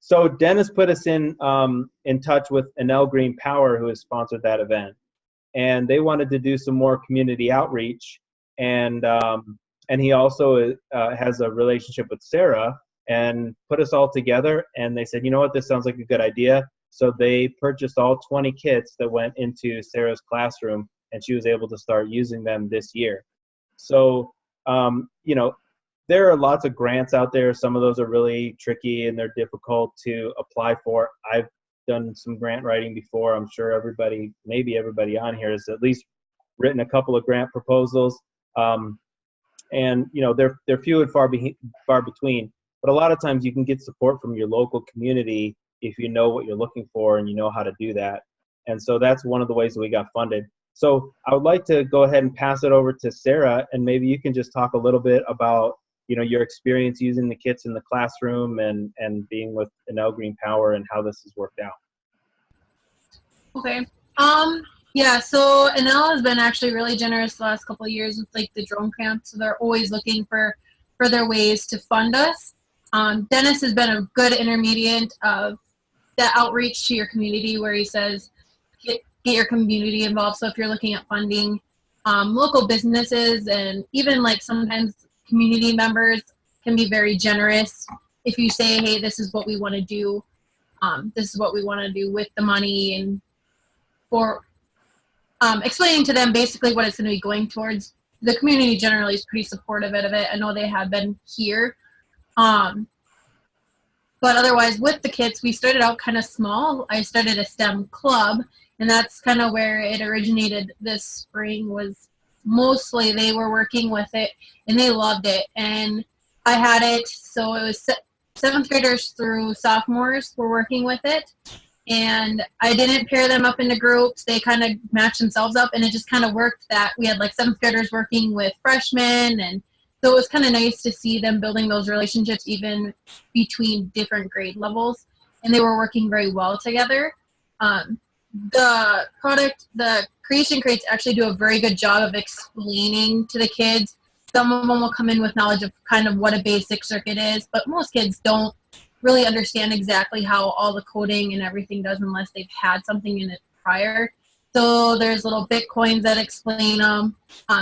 So Dennis put us in touch with Enel Power, who has sponsored that event, and they wanted to do some more community outreach, and he also has a relationship with Sarah, and put us all together, and they said, you know what, this sounds like a good idea. So they purchased all 20 kits that went into Sarah's classroom, and she was able to start using them this year. So, you know, there are lots of grants out there. Some of those are really tricky and they're difficult to apply for. I've done some grant writing before. I'm sure everybody, maybe everybody on here has at least written a couple of grant proposals. And you know, they're few and far between. But a lot of times you can get support from your local community if you know what you're looking for and you know how to do that. And so that's one of the ways that we got funded. So I would like to go ahead and pass it over to Sarah, and maybe you can just talk a little bit about, you know, your experience using the kits in the classroom and being with Enel Power and how this has worked out. Okay. Yeah, so Enel has been actually really generous the last couple of years with like the drone camp, so they're always looking for further ways to fund us. Dennis has been a good intermediate of the outreach to your community, where he says get your community involved. So if you're looking at funding local businesses, and even like sometimes community members can be very generous if you say, hey, this is what we want to do. This is what we want to do with the money, and for explaining to them basically what it's going to be going towards. The community generally is pretty supportive of it. I know they have been here. But otherwise, with the kits, we started out kind of small. I started a STEM club, and that's kind of where it originated this spring. Was mostly they were working with it, and they loved it. And I had it, so it was 7th graders through sophomores were working with it. And I didn't pair them up into groups. They kind of matched themselves up, and it just kind of worked that we had like 7th graders working with freshmen, and so it was kind of nice to see them building those relationships even between different grade levels, and they were working very well together. The creation crates actually do a very good job of explaining to the kids. Some of them will come in with knowledge of kind of what a basic circuit is, but most kids don't really understand exactly how all the coding and everything does unless they've had something in it prior. So there's little Bitcoins that explain them.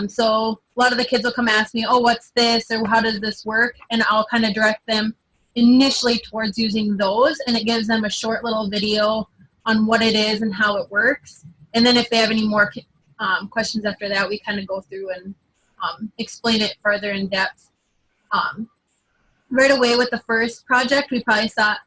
So a lot of the kids will come ask me, oh, what's this, or how does this work? And I'll kind of direct them initially towards using those, and it gives them a short little video on what it is and how it works. And then if they have any more questions after that, we kind of go through and explain it further in depth. Right away with the first project, we probably thought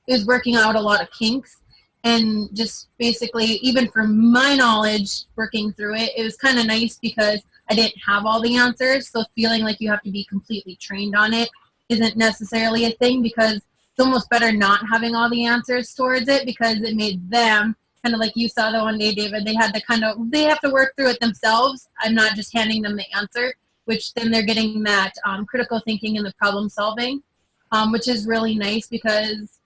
it was working out a lot of kinks. And just basically, even from my knowledge working through it, it was kind of nice because I didn't have all the answers. So feeling like you have to be completely trained on it isn't necessarily a thing, because it's almost better not having all the answers towards it, because it made them kind of like you saw the one day, David, they have to work through it themselves. I'm not just handing them the answer, which then they're getting that critical thinking and the problem solving, which is really nice, because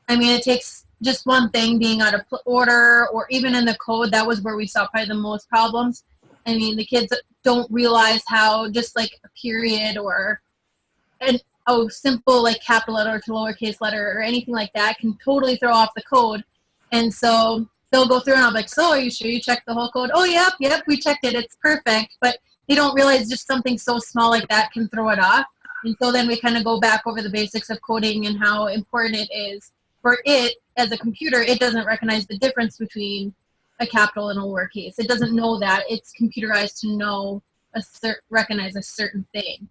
I mean, it takes just one thing being out of order, or even in the code, that was where we saw probably the most problems. I mean, the kids don't realize how just like a period or a simple like capital letter to lowercase letter or anything like that can totally throw off the code. And so they'll go through and I'm like, so are you sure you checked the whole code? Oh, yep, we checked it. It's perfect. But they don't realize just something so small like that can throw it off. And so then we kind of go back over the basics of coding and how important it is. For it, as a computer, it doesn't recognize the difference between a capital and a lowercase. It doesn't know that. It's computerized to know recognize a certain thing.